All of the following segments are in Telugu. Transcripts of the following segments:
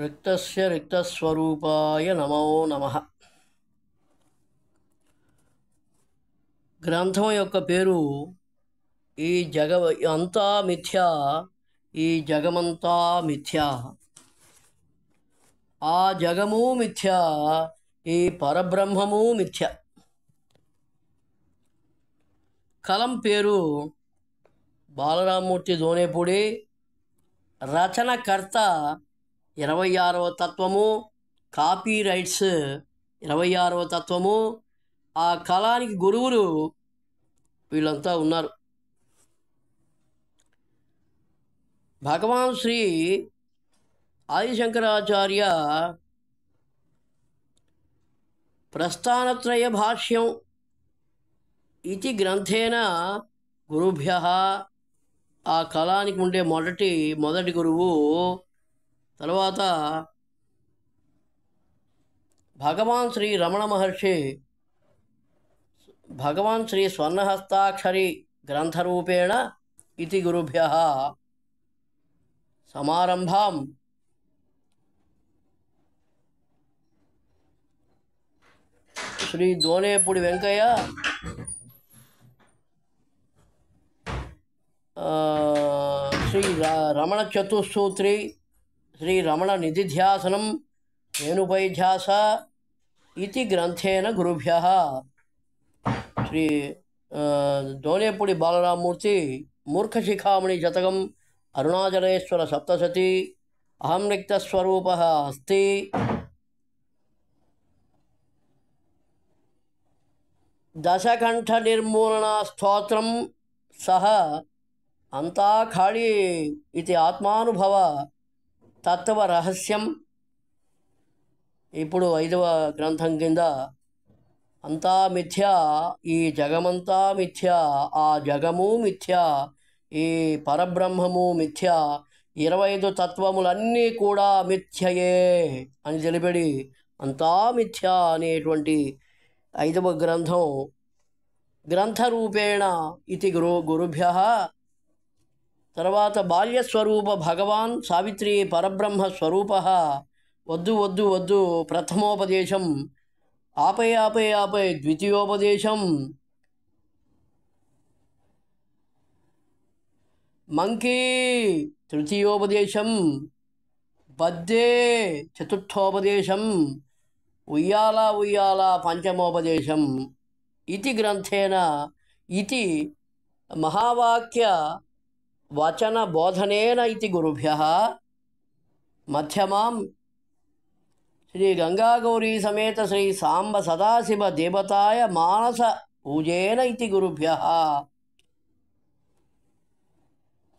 రిక్తస్య రిక్తస్వరూపాయ నమో నమః. గ్రంథం యొక్క పేరు ఈ అంతా మిథ్యా, ఈ జగమంతా మిథ్యా, ఆ జగము మిథ్యా, ఈ పరబ్రహ్మము మిథ్య. కలం పేరు బాలరామమూర్తి దోనేపూడి. రచనకర్త 26వ తత్వము, కాపీ రైట్స్ 26వ తత్వము. ఆ కళానికి గురువులు వీళ్ళంతా ఉన్నారు. భగవాన్ శ్రీ ఆదిశంకరాచార్య ప్రస్థానత్రయ భాష్యం ఇది గ్రంథేన గురుభ్యః. ఆ కళానికి ఉండే మొదటి గురువు. తర్వాత భగవాన్ శ్రీ రమణ మహర్షి భగవాన్ శ్రీ స్వర్ణహస్తాక్షరి గ్రంథరూపేణ ఇది గురుభ్యః సమారంభాం శ్రీ దోనేపూడి వెంకయ్య శ్రీ రమణ చతుస్సూత్రి, శ్రీ రమణ నిధిధ్యాసనం రేణుపైధ్యాస ఇది గ్రంథేన గురుభ్యః. శ్రీ దోనేపూడి బాలరామమూర్తి మూర్ఖశిఖామణి శతకం, అరుణాచలేశ్వర సప్తశతి, అహం రిక్తస్వరూపః అస్తి, దశకంఠ నిర్మూలన స్తోత్రం సహ అంతా ఖాళీ ఇది ఆత్మానుభవ తత్వ రహస్యం. ఇప్పుడు 5వ గ్రంథం కింద అంతా మిథ్యా, ఈ జగమంతా మిథ్యా, ఆ జగము మిథ్యా, ఈ పరబ్రహ్మము మిథ్యా, 25 తత్వములన్నీ కూడా మిథ్యయే అని తెలిపడి అంతా మిథ్యా అనేటువంటి 5వ గ్రంథం గ్రంథరూపేణ ఇది గురుభ్యః. తర్వాత బాల్యస్వరూప భగవాన్ సావిత్రి పరబ్రహ్మ స్వరూపః. వద్దు వద్దు వద్దు ప్రథమోపదేశం, ఆపై ఆపై ఆపై ద్వితీయోపదేశం, మంకీ తృతీయోపదేశం, బద్దే చతుర్థోపదేశం, ఉయ్యాల ఉయ్యాల పంచమోపదేశం. ఇది గ్రంథేన ఇది మహావాక్య వచన బోధనేన ఇది గురుభ్యః. మధ్యమాం శ్రీ గంగాగౌరీ సమేత శ్రీ సాంబ సదాశివ దేవతాయ మానస పూజేన ఇది గురుభ్యః.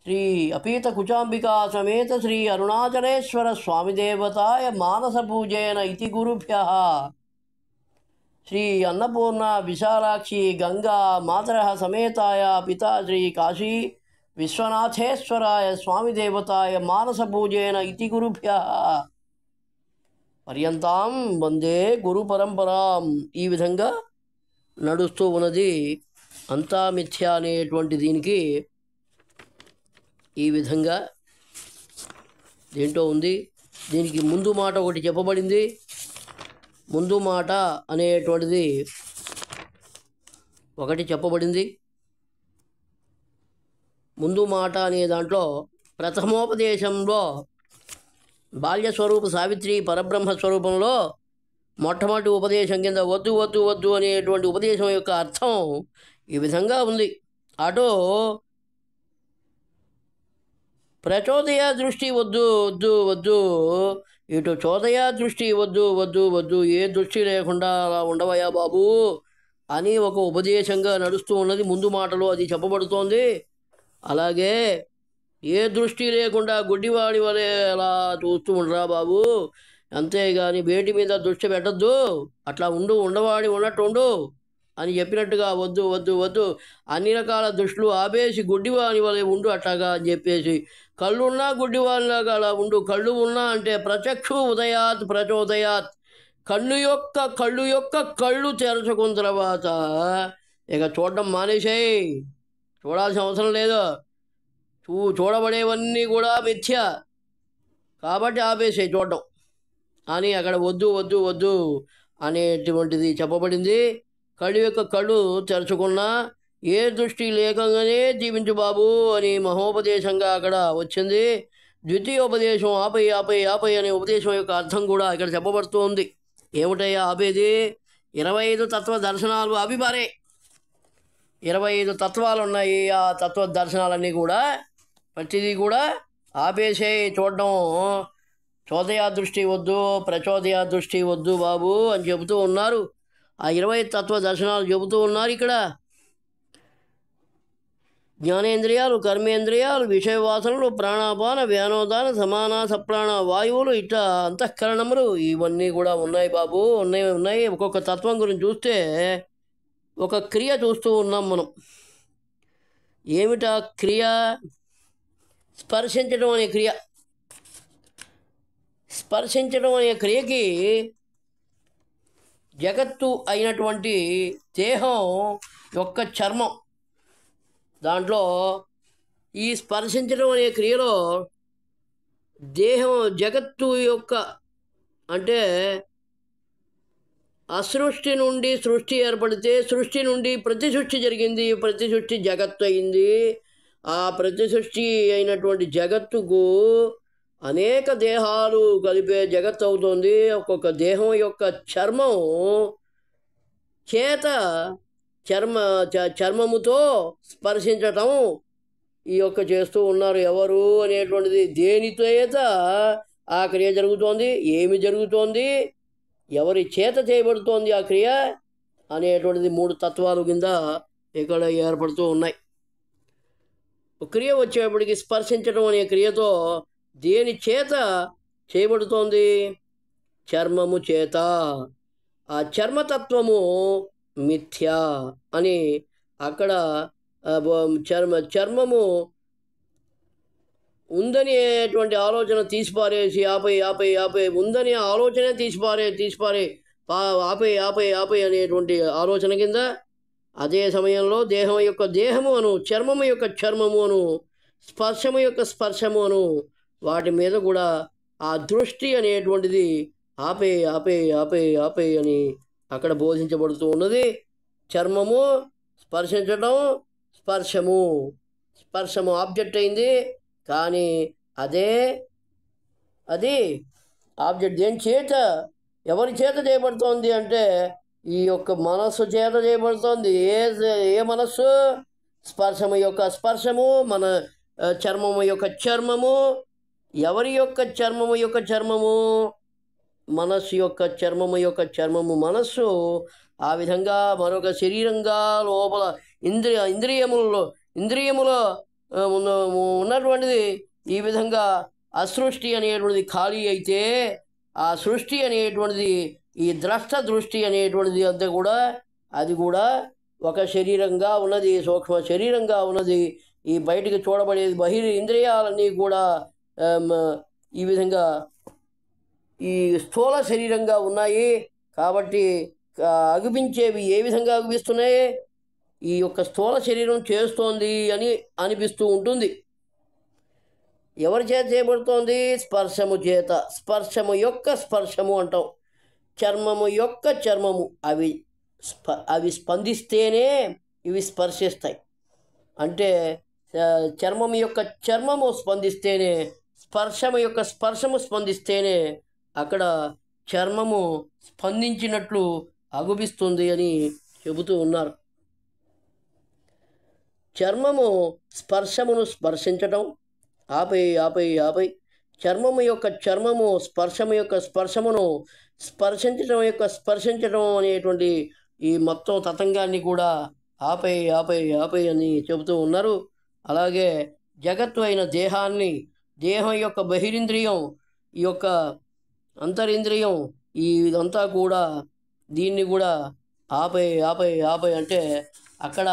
శ్రీ అపీత కుచాంబికా సమేత శ్రీ అరుణాచలేశ్వర స్వామి దేవతాయ మానస పూజేన ఇది గురుభ్యః. శ్రీ అన్నపూర్ణ విశాలాక్షి గంగా మాతరః సమేతాయ పితా శ్రీ కాశీ విశ్వనాథేశ్వరాయ స్వామి దేవతాయ మానస పూజేన ఇది గురుభ్యః. పర్యంతాం వందే గురు పరంపరాం. ఈ విధంగా నడుస్తూ ఉన్నది అంతా మిథ్య అనేటువంటి దీనికి. ఈ విధంగా దేంటో ఉంది. దీనికి ముందు మాట ఒకటి చెప్పబడింది. ముందు మాట అనేటువంటిది ఒకటి చెప్పబడింది. ముందు మాట అనే దాంట్లో ప్రథమోపదేశంలో బాల్యస్వరూప సావిత్రి పరబ్రహ్మ స్వరూపంలో మొట్టమొదటి ఉపదేశం కింద వద్దు వద్దు వద్దు అనేటువంటి ఉపదేశం యొక్క అర్థం ఈ విధంగా ఉంది. అటో ప్రచోదయ దృష్టి వద్దు వద్దు వద్దు, ఇటు చోదయ దృష్టి వద్దు వద్దు వద్దు, ఏ దృష్టి లేకుండా అలా ఉండవయ్యా బాబు అని ఒక ఉపదేశంగా నడుస్తూ ఉన్నది. ముందు మాటలో అది చెప్పబడుతోంది. అలాగే ఏ దృష్టి లేకుండా గుడ్డివాడి వలె అలా చూస్తూ ఉండరా బాబు, అంతేగాని వేటి మీద దృష్టి పెట్టద్దు, అట్లా ఉండవాడి ఉన్నట్టు ఉండు అని చెప్పినట్టుగా వద్దు వద్దు వద్దు, అన్ని రకాల దృష్టిలు ఆపేసి గుడ్డివాని వలె ఉండు అట్లాగా అని చెప్పేసి, కళ్ళున్నా గుడ్డివానిలాగా అలా ఉండు. కళ్ళు ఉన్నా అంటే ప్రచక్షు ఉదయాత్ ప్రచోదయాత్, కళ్ళు యొక్క కళ్ళు తెరచుకున్న తర్వాత ఇక చూడడం మానేసాయి, చూడాల్సిన అవసరం లేదు. చూడబడేవన్నీ కూడా మిథ్య కాబట్టి ఆపేసే చూడడం. అని అక్కడ వద్దు వద్దు వద్దు అనేటువంటిది చెప్పబడింది. కళ్ళు యొక్క కళ్ళు తెరచుకున్నా ఏ దృష్టి లేకంగానే జీవించు బాబు అని మహోపదేశంగా అక్కడ వచ్చింది. ద్వితీయోపదేశం ఆపై ఆపై ఆపై అనే ఉపదేశం యొక్క అర్థం కూడా ఇక్కడ చెప్పబడుతూ ఉంది. ఏమిటయ్యా ఆపేది? 25 తత్వ దర్శనాలు ఆపిపారే. 25 తత్వాలు ఉన్నాయి. ఆ తత్వ దర్శనాలన్నీ కూడా ప్రతిదీ కూడా ఆపేసే చూడడం. చోదయ దృష్టి వద్దు, ప్రచోదయ దృష్టి వద్దు బాబు అని చెబుతూ ఉన్నారు. ఆ 20 తత్వ దర్శనాలు చెబుతూ ఉన్నారు ఇక్కడ. జ్ఞానేంద్రియాలు, కర్మేంద్రియాలు, విషయవాసనలు, ప్రాణాపాన, వ్యానోదాన, సమాన, సప్రాణ వాయువులు, ఇట్లా అంతఃకరణములు ఇవన్నీ కూడా ఉన్నాయి బాబు. ఉన్నాయి. ఒక్కొక్క తత్వం గురించి చూస్తే ఒక క్రియ చూస్తూ ఉన్నాం మనం. ఏమిటా క్రియ? స్పర్శించడం అనే క్రియ. స్పర్శించడం అనే క్రియకి జగత్తు అయినటువంటి దేహం యొక్క చర్మం, దాంట్లో ఈ స్పర్శించడం అనే క్రియలో దేహం జగత్తు యొక్క అంటే అసృష్టి నుండి సృష్టి ఏర్పడితే సృష్టి నుండి ప్రతి సృష్టి జరిగింది. ప్రతి సృష్టి జగత్తు అయింది. ఆ ప్రతి సృష్టి అయినటువంటి జగత్తుకు అనేక దేహాలు కలిపే జగత్తు అవుతుంది. ఒక్కొక్క దేహం యొక్క చర్మం చేత చర్మముతో స్పర్శించటం ఈ యొక్క చేస్తూ ఉన్నారు. ఎవరు అనేటువంటిది దేనితో చేత ఆ క్రియ జరుగుతోంది, ఏమి జరుగుతోంది, ఎవరి చేత చేయబడుతోంది ఆ క్రియ అనేటువంటిది 3 తత్వాలు కింద ఇక్కడ ఏర్పడుతూ ఉన్నాయి. క్రియ వచ్చేప్పటికి స్పర్శించడం అనే క్రియతో దేని చేత చేయబడుతోంది? చర్మము చేత. ఆ చర్మతత్వము మిథ్యా అని అక్కడ చర్మము ఉందనేటువంటి ఆలోచన తీసిపారేసి ఆపై ఉందనే ఆలోచనే తీసిపారే ఆపై అనేటువంటి ఆలోచన కింద అదే సమయంలో దేహము అను, చర్మము యొక్క చర్మము అను, స్పర్శము యొక్క స్పర్శము అను వాటి మీద కూడా ఆ దృష్టి అనేటువంటిది ఆపే అని అక్కడ బోధించబడుతూ ఉన్నది. చర్మము స్పర్శించడం, స్పర్శము ఆబ్జెక్ట్ అయింది. కానీ అది ఆబ్జెక్ట్ దేని చేత, ఎవరి చేత చేయబడుతోంది అంటే ఈ యొక్క మనస్సు చేత చేయబడుతోంది. ఏ మనస్సు? స్పర్శము యొక్క స్పర్శము, మన చర్మము యొక్క చర్మము. ఎవరి యొక్క చర్మము యొక్క చర్మము? మనస్సు యొక్క చర్మము యొక్క చర్మము. మనస్సు ఆ విధంగా మరొక శరీరంగా లోపల ఇంద్రియములో ఉన్నటువంటిది ఈ విధంగా అసృష్టి అనేటువంటిది ఖాళీ అయితే ఆ సృష్టి అనేటువంటిది ఈ ద్రష్ట దృష్టి అనేటువంటిది అంతా కూడా అది కూడా ఒక శరీరంగా ఉన్నది, సూక్ష్మ శరీరంగా ఉన్నది. ఈ బయటికి చూడబడేది ఇంద్రియాలన్నీ కూడా ఈ విధంగా ఈ స్థూల శరీరంగా ఉన్నాయి. కాబట్టి అగుపించేవి ఏ విధంగా అగుపిస్తున్నాయి? ఈ యొక్క స్థూల శరీరం చేస్తోంది అని అనిపిస్తూ ఉంటుంది. ఎవరి చేత చేయబడుతోంది? స్పర్శము చేత. స్పర్శము యొక్క స్పర్శము అంటాం. చర్మము యొక్క చర్మము. అవి స్పందిస్తేనే ఇవి స్పర్శిస్తాయి. అంటే చర్మము యొక్క చర్మము స్పందిస్తేనే, స్పర్శము యొక్క స్పర్శము స్పందిస్తేనే అక్కడ చర్మము స్పందించినట్లు అగుపిస్తుంది అని చెబుతూ ఉన్నారు. చర్మము స్పర్శమును స్పర్శించటం ఆపై చర్మము యొక్క చర్మము స్పర్శము యొక్క స్పర్శమును స్పర్శించడం అనేటువంటి ఈ మొత్తం తతంగాన్ని కూడా ఆపై అని చెబుతూ ఉన్నారు. అలాగే జగత్తు అయిన దేహం యొక్క బహిరింద్రియం, ఈ యొక్క అంతరింద్రియం, ఇదంతా కూడా దీన్ని కూడా ఆపై అంటే అక్కడ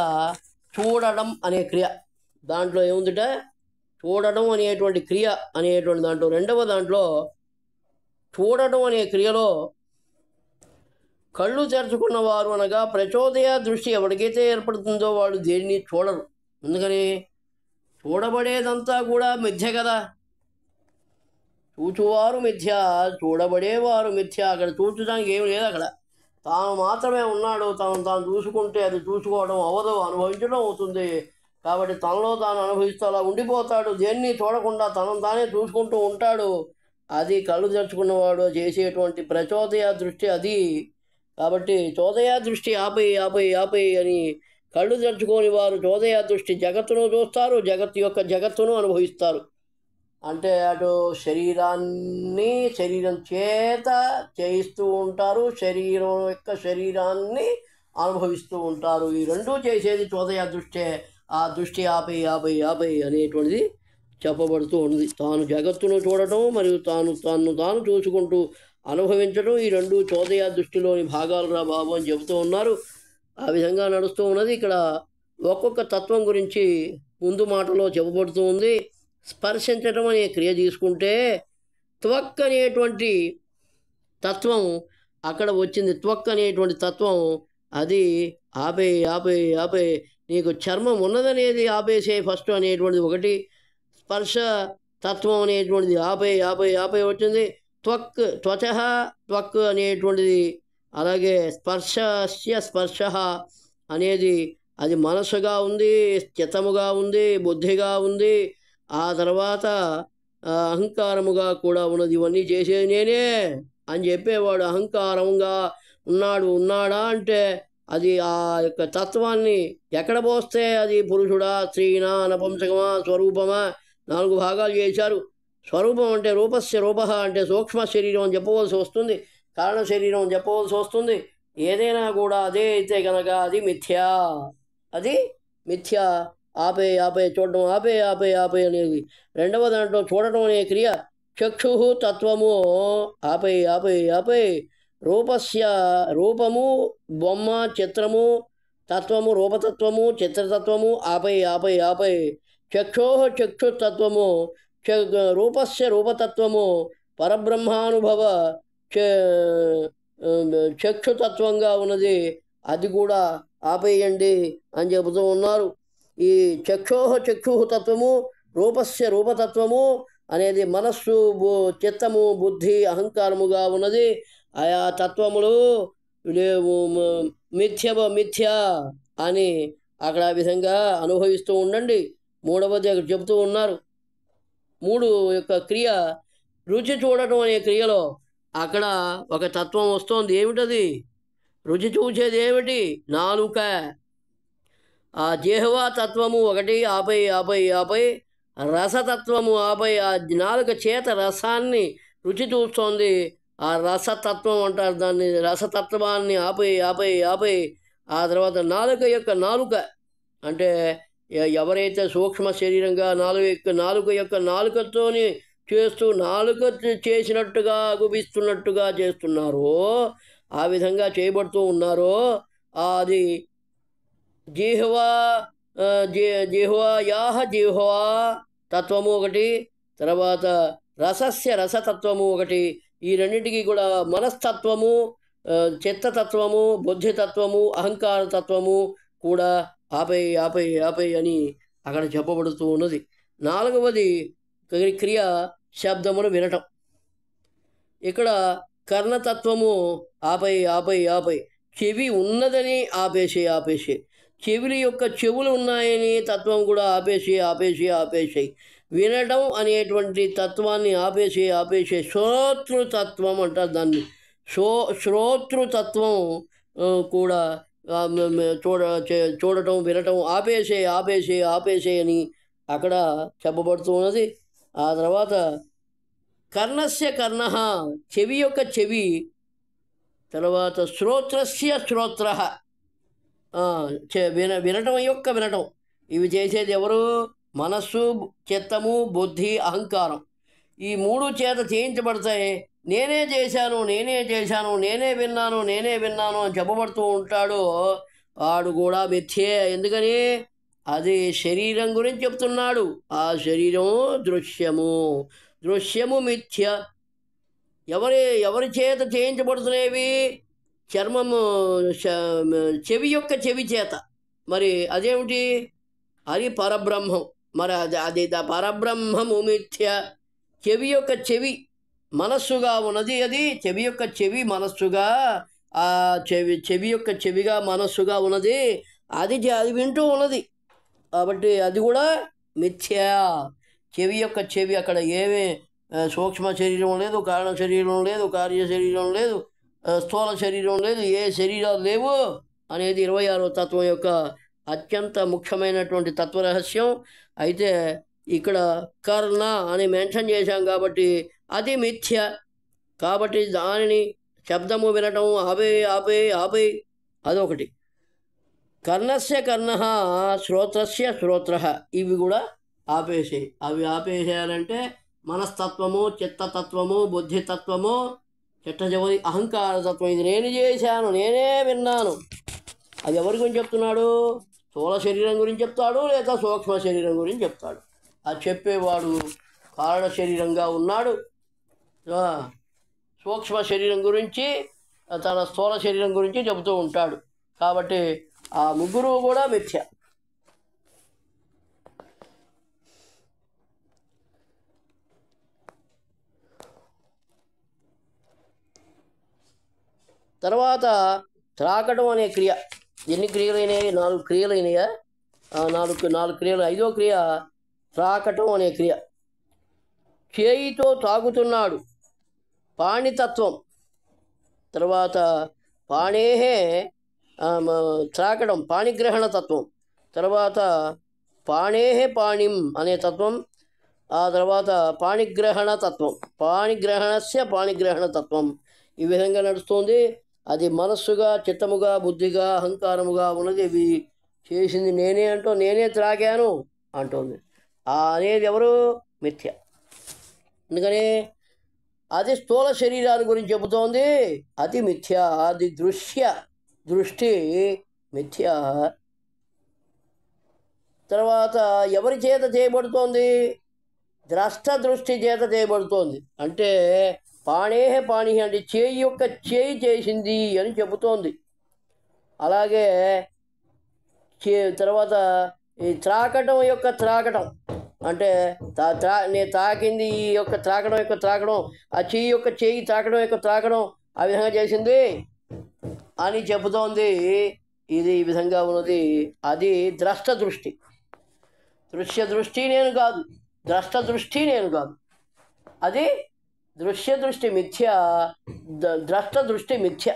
చూడడం అనే క్రియ దాంట్లో ఏముందిట? చూడడం అనేటువంటి క్రియ అనేటువంటి దాంట్లో రెండవ దాంట్లో చూడడం అనే క్రియలో కళ్ళు తెరుచుకున్నవారు అనగా ప్రచోదయ దృష్టి ఎవరికైతే ఏర్పడుతుందో వాళ్ళు దేన్ని చూడరు. ఎందుకని? చూడబడేదంతా కూడా మిథ్య కదా. చూచువారు మిథ్య, చూడబడేవారు మిథ్య. అక్కడ చూచడానికి ఏమి లేదు. అక్కడ తాను మాత్రమే ఉన్నాడు. తాను చూసుకుంటే అది చూసుకోవడం అవదు, అనుభవించడం అవుతుంది. కాబట్టి తనలో తాను అనుభవిస్తూ అలా ఉండిపోతాడు. దేన్ని చూడకుండా తనను తానే చూసుకుంటూ ఉంటాడు. అది కళ్ళు తెరుచుకున్నవాడు చేసేటువంటి ప్రచోదయ దృష్టి అది. కాబట్టి చోదయ దృష్టి ఆపై ఆపై ఆపై అని కళ్ళు తెరుచుకోని వారు చోదయ దృష్టి జగత్తును చూస్తారు, జగత్తును అనుభవిస్తారు. అంటే అటు శరీరం చేత చేయిస్తూ ఉంటారు, శరీరాన్ని అనుభవిస్తూ ఉంటారు. ఈ రెండూ చేసేది చోదయ దృష్టే. ఆ దృష్టి ఆపై ఆపై ఆపై అనేటువంటిది చెప్పబడుతూ ఉంది. తాను జగత్తును చూడటం మరియు తాను చూసుకుంటూ అనుభవించడం, ఈ రెండు చోదయ దృష్టిలోని భాగాలు రా బాబు అని చెబుతూ ఉన్నారు. ఆ విధంగా నడుస్తూ ఉన్నది. ఇక్కడ ఒక్కొక్క తత్వం గురించి ముందు మాటలో చెప్పబడుతూ ఉంది. స్పర్శించడం అనే క్రియ తీసుకుంటే త్వక్ అనేటువంటి తత్వం అక్కడ వచ్చింది. త్వక్ అనేటువంటి తత్వం అది ఆపే ఆపే ఆపే నీకు చర్మం ఉన్నదనేది ఆపేసే ఫస్ట్ అనేటువంటిది ఒకటి. స్పర్శ తత్వం అనేటువంటిది ఆపే ఆపే ఆపే వచ్చింది. త్వక్ అనేటువంటిది. అలాగే స్పర్శ అనేది అది మనసుగా ఉంది, చిత్తముగా ఉంది, బుద్ధిగా ఉంది. ఆ తర్వాత అహంకారముగా కూడా ఉన్నది. ఇవన్నీ చేసేది నేనే అని చెప్పేవాడు అహంకారంగా ఉన్నాడా అంటే అది ఆ యొక్క తత్వాన్ని ఎక్కడ పోస్తే అది పురుషుడా, స్త్రీనా, నపుంసకమా, స్వరూపమా 4 భాగాలు చేశారు. స్వరూపం అంటే రూప అంటే సూక్ష్మ శరీరం అని చెప్పవలసి వస్తుంది, కారణ శరీరం అని చెప్పవలసి వస్తుంది. ఏదైనా కూడా అదే అయితే కనుక అది మిథ్య. ఆపే ఆపే చూడటం, ఆపే ఆపే ఆపే అనేది రెండవ దాంట్లో చూడటం అనే క్రియ. చక్షు తత్వము ఆపే ఆపే ఆపే రూపము, బొమ్మ, చిత్రము, తత్వము, రూపతత్వము, చిత్రతత్వము ఆపై ఆపై ఆపై చక్షుతత్వము, రూపతత్వము పరబ్రహ్మానుభవ చక్షుతత్వంగా ఉన్నది. అది కూడా ఆపేయండి అని చెబుతూ ఉన్నారు. ఈ చక్షు తత్వము, రూపతత్వము అనేది మనస్సు, చిత్తము, బుద్ధి, అహంకారముగా ఉన్నది. ఆయా తత్వములు మిథ్య అని అక్కడ ఆ విధంగా అనుభవిస్తూ ఉండండి. మూడవది అక్కడ చెబుతూ ఉన్నారు. 3 యొక్క క్రియ రుచి చూడటం అనే క్రియలో అక్కడ ఒక తత్వం వస్తోంది. ఏమిటది? రుచి చూసేది ఏమిటి? నాలుక. ఆ జిహ్వా తత్వము ఒకటి ఆపై ఆపై ఆపై రసతత్వము ఆపై ఆ నాలుక చేత రసాన్ని రుచి చూస్తోంది. ఆ రసతత్వం అంటారు దాన్ని. రసతత్వాన్ని ఆపై ఆపై ఆపై ఆ తర్వాత నాలుక అంటే ఎవరైతే సూక్ష్మ శరీరంగా నాలుకతోని చేస్తూ నాలుక చేసినట్టుగా గుబిస్తున్నట్టుగా చేస్తున్నారో, ఆ విధంగా చేయబడుతూ ఉన్నారో అది జిహ్వా తత్వము ఒకటి, తర్వాత రసతత్వము ఒకటి. ఈ రెండింటికి కూడా మనస్తత్వము, చిత్తతత్వము, బుద్ధితత్వము, అహంకార తత్వము కూడా ఆపై ఆపై ఆపై అని అక్కడ చెప్పబడుతూ ఉన్నది. 4వది క్రియ శబ్దమును వినటం. ఇక్కడ కర్ణతత్వము ఆపై ఆపై ఆపై చెవి ఉన్నదని ఆపేసే చెవుల యొక్క చెవులు ఉన్నాయని తత్వం కూడా ఆపేసి వినడం అనేటువంటి తత్వాన్ని ఆపేసే శ్రోతృతత్వం అంటారు దాన్ని. శ్రోతృతత్వం కూడా చూడటం, వినటం ఆపేసే అని అక్కడ చెప్పబడుతూ ఉన్నది. ఆ తర్వాత కర్ణ చెవి యొక్క చెవి, తర్వాత శ్రోత్ర వినటం యొక్క వినటం. ఇవి చేసేది ఎవరు? మనస్సు, చిత్తము, బుద్ధి, అహంకారం. ఈ 3 చేత చేయించబడతాయి. నేనే చేశాను, నేనే విన్నాను అని చెప్పబడుతూ ఉంటాడు. వాడు కూడా మిథ్యే. ఎందుకని? అది శరీరం గురించి చెప్తున్నాడు. ఆ శరీరం దృశ్యము మిథ్య. ఎవరి చేత చేయించబడుతున్నవి? చర్మము, చెవి యొక్క చెవి చేత. మరి అదేమిటి? అది పరబ్రహ్మం. మరి అది పరబ్రహ్మము మిథ్య. చెవి యొక్క చెవి మనస్సుగా ఉన్నది. అది చెవి యొక్క చెవి మనస్సుగా, ఆ చెవి యొక్క చెవిగా మనస్సుగా ఉన్నది. అది వింటూ ఉన్నది. కాబట్టి అది కూడా మిథ్యా. చెవి యొక్క చెవి, అక్కడ ఏమీ సూక్ష్మ శరీరం లేదు, కారణ శరీరం లేదు, కార్య శరీరం లేదు, స్థూల శరీరం లేదు, ఏ శరీరాలు లేవు అనేది 26వ తత్వం యొక్క అత్యంత ముఖ్యమైనటువంటి తత్వరహస్యం. అయితే ఇక్కడ కర్ణ అని మెన్షన్ చేశాం కాబట్టి అది మిథ్య. కాబట్టి దానిని శబ్దము వినటం ఆపే ఆపే ఆపే, అదొకటి. కర్ణస్య కర్ణ, శ్రోత్రస్య శ్రోత్ర, ఇవి కూడా ఆపేసేయి. అవి ఆపేసేయాలంటే మనస్తత్వము, చిత్తతత్వము, బుద్ధితత్వము, చిట్టజవరి అహంకారతత్వం, ఇది నేను చేశాను, నేనే విన్నాను. అది ఎవరి గురించి చెప్తున్నాడు? స్థూల శరీరం గురించి చెప్తాడు, లేదా సూక్ష్మ శరీరం గురించి చెప్తాడు. అది చెప్పేవాడు కారణ శరీరంగా ఉన్నాడు. సూక్ష్మ శరీరం గురించి, తన స్థూల శరీరం గురించి చెబుతూ ఉంటాడు. కాబట్టి ఆ ముగ్గురు కూడా మిథ్య. తర్వాత త్రాకడం అనే క్రియ. ఎన్ని క్రియలైనాయి? 4 క్రియలైనాయా? 4 క్రియలు. 5వ క్రియ త్రాకటం అనే క్రియ. చేయితో తాగుతున్నాడు, పాణితత్వం. తర్వాత పాణేహే త్రాకడం, పాణిగ్రహణ తత్వం. తర్వాత పాణేహే పాణిం అనే తత్వం. ఆ తర్వాత పాణిగ్రహణ తత్వం, పాణిగ్రహణస్య పాణిగ్రహణ తత్వం. ఈ విధంగా నడుస్తుంది. అది మనస్సుగా, చిత్తముగా, బుద్ధిగా, అహంకారముగా ఉన్నది. ఇవి చేసింది నేనే అంటూ నేనే త్రాగాను అంటుంది. ఆ అనేది ఎవరు? మిథ్య. అందుకని అది స్థూల శరీరాన్ని గురించి చెబుతోంది, అది మిథ్య. అది దృష్టి మిథ్య. తర్వాత ఎవరి చేత చేయబడుతోంది? ద్రష్ట దృష్టి చేత చేయబడుతోంది. అంటే పాణేహ పాణి అంటే చేయి యొక్క చేయి చేసింది అని చెబుతోంది. అలాగే తర్వాత ఈ త్రాకటం యొక్క త్రాకటం అంటే నేను తాకింది, ఈ యొక్క త్రాకడం, ఆ చెయ్యి యొక్క చేయి తాకడం యొక్క త్రాకడం ఆ విధంగా చేసింది అని చెబుతోంది. ఇది ఈ విధంగా ఉన్నది. అది ద్రష్ట దృష్టి. దృశ్య దృష్టి నేను కాదు, ద్రష్ట దృష్టి నేను కాదు. అది దృశ్య దృష్టి మిథ్య, ద్రష్ట దృష్టి మిథ్య.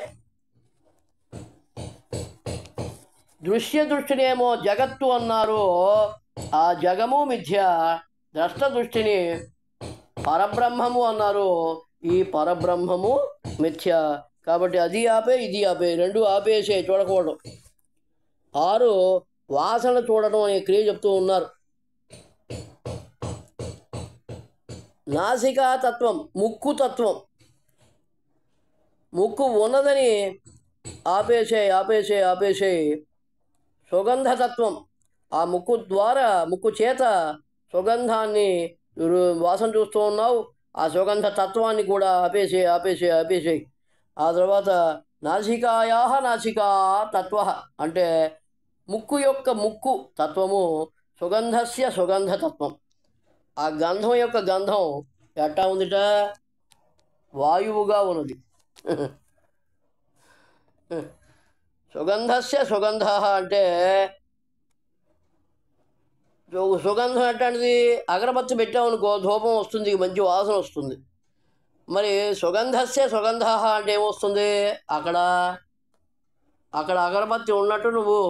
దృశ్య దృష్టినేమో జగత్తు అన్నారు, ఆ జగము మిథ్య. ద్రష్ట దృష్టిని పరబ్రహ్మము అన్నారు, ఈ పరబ్రహ్మము మిథ్య. కాబట్టి అది ఆపే, ఇది ఆపే, రెండు ఆపేసే, చూడకూడదు. 6 వాసన చూడటం అనే క్రియ చెప్తూ ఉన్నారు. నాసికా తత్వం, ముక్కు తత్వం. ముక్కు ఉన్నదని ఆపేసే. సుగంధతత్వం, ఆ ముక్కు ద్వారా, ముక్కు చేత సుగంధాన్ని వాసన చూస్తూ ఉన్నావు, ఆ సుగంధ తత్వాన్ని కూడా ఆపేసే. ఆ తర్వాత నాసికా తత్వ అంటే ముక్కు యొక్క ముక్కు తత్వము, సుగంధస్య సుగంధతత్వం. ఆ గంధం యొక్క గంధం ఎట్టా ఉందిట? వాయువుగా ఉన్నది. సుగంధస్య సుగంధ అంటే సుగంధం ఎట్లాంటిది? అగరబత్తి పెట్టామనుకో, ధూపం వస్తుంది, మంచి వాసన వస్తుంది. మరి సుగంధస్య సుగంధ అంటే ఏమొస్తుంది? అక్కడ అగరబత్తి ఉన్నట్టు నువ్వు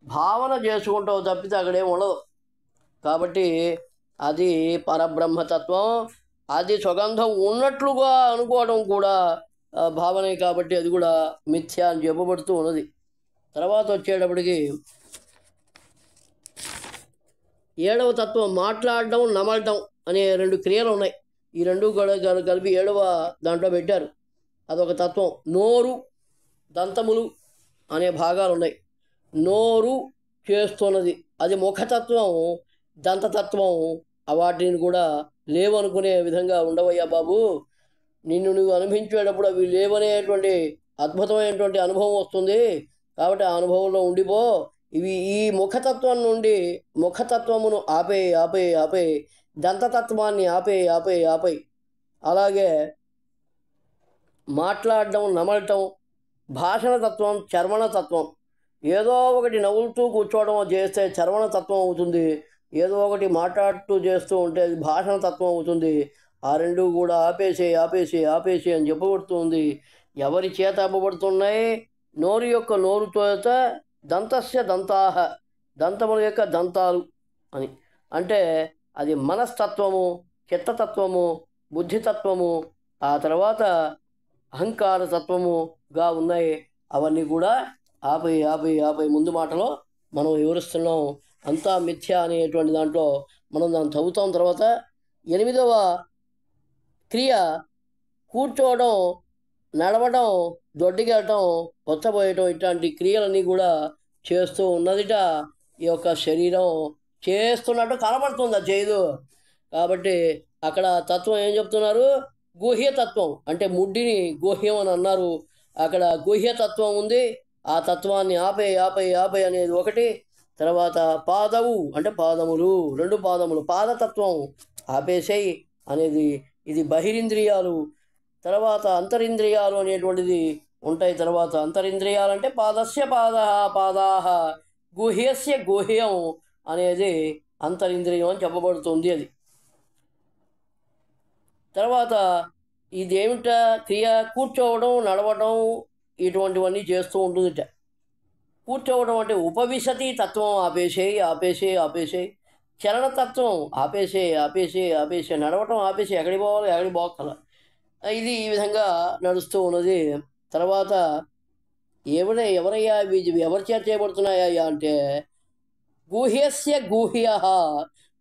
భావన చేసుకుంటావు తప్పితే అక్కడేం ఉండదు. కాబట్టి అది పరబ్రహ్మతత్వం. అది సుగంధం ఉన్నట్లుగా అనుకోవడం కూడా భావనే. కాబట్టి అది కూడా మిథ్య అని చెప్పబడుతూ ఉన్నది. తర్వాత వచ్చేటప్పటికి 7వ తత్వం మాట్లాడడం, నమలడం అనే 2 క్రియలు ఉన్నాయి. ఈ 2 కూడా కలిపి 7వ దాంట్లో పెట్టారు. అదొక తత్వం. నోరు, దంతములు అనే భాగాలు ఉన్నాయి. నోరు చేస్తున్నది అది ముఖతత్వం, దంతతత్వం. వాటిని కూడా లేవనుకునే విధంగా ఉండవయ్యా బాబు. నిన్ను నువ్వు అనుభవించేటప్పుడు అవి లేవనేటువంటి అద్భుతమైనటువంటి అనుభవం వస్తుంది. కాబట్టి ఆ అనుభవంలో ఉండిపో. ఇవి ఈ ముఖతత్వం నుండి, ముఖతత్వమును ఆపే. దంతతత్వాన్ని ఆపేయి. అలాగే మాట్లాడడం, నమలటం, భాషణతత్వం, చర్వణతత్వం. ఏదో ఒకటి నవ్వులుతూ కూర్చోవడం చేస్తే చర్వణతత్వం అవుతుంది. ఏదో ఒకటి మాట్లాడుతూ చేస్తూ ఉంటే అది భాషణతత్వం అవుతుంది. ఆ రెండు కూడా ఆపేసి అని చెప్పబడుతుంది. ఎవరి చేత అవ్వబడుతున్నాయి? నోరు యొక్క నోరుతో దంతస్య దంతాహ, దంతముల యొక్క దంతాలు అని. అంటే అది మనస్తత్వము, చిత్తతత్వము, బుద్ధితత్వము, ఆ తర్వాత అహంకార తత్వముగా ఉన్నాయి. అవన్నీ కూడా ఆపై ముందు మాటలో మనం వివరిస్తున్నాం. అంతా మిథ్య అనేటువంటి దాంట్లో మనం దాన్ని చదువుతాం. తర్వాత 8వ క్రియ కూర్చోవడం, నడవడం, దొడ్డికెళ్ళటం, పొచ్చబోయటం, ఇట్లాంటి క్రియలన్నీ కూడా చేస్తూ ఉన్నదిట ఈ యొక్క శరీరం. చేస్తున్నట్టు కనబడుతుంది, అది చేయదు. కాబట్టి అక్కడ తత్వం ఏం చెప్తున్నారు? గుహ్యతత్వం. అంటే ముడ్డిని గుహ్యం అని అన్నారు. అక్కడ గుహ్యతత్వం ఉంది. ఆ తత్వాన్ని ఆపే అనేది ఒకటి. తర్వాత పాదవు అంటే పాదములు, 2 పాదములు, పాదతత్వం ఆపేసేయి అనేది. ఇది బహిరింద్రియాలు. తర్వాత అంతరింద్రియాలు అనేటువంటిది ఉంటాయి. తర్వాత అంతరింద్రియాలంటే పాదస్య పాదాహ, గుహ్యస్య గుహ్యం అనేది అంతరింద్రియం అని చెప్పబడుతుంది. అది తర్వాత ఇదేమిట క్రియ? కూర్చోవడం, నడవడం, ఇటువంటివన్నీ చేస్తూ ఉంటుందిట. కూర్చోవడం అంటే ఉపవిశతి తత్వం ఆపేసేయి. చలనతత్వం ఆపేసే. నడవటం ఆపేసి ఎక్కడికి పోవాలి, ఎక్కడికి పోకల. ఇది ఈ విధంగా నడుస్తూ ఉన్నది. తర్వాత ఎవరయ్యా ఎవరి చేత చేయబడుతున్నాయా అంటే గుహ్యస్య గుహ్య,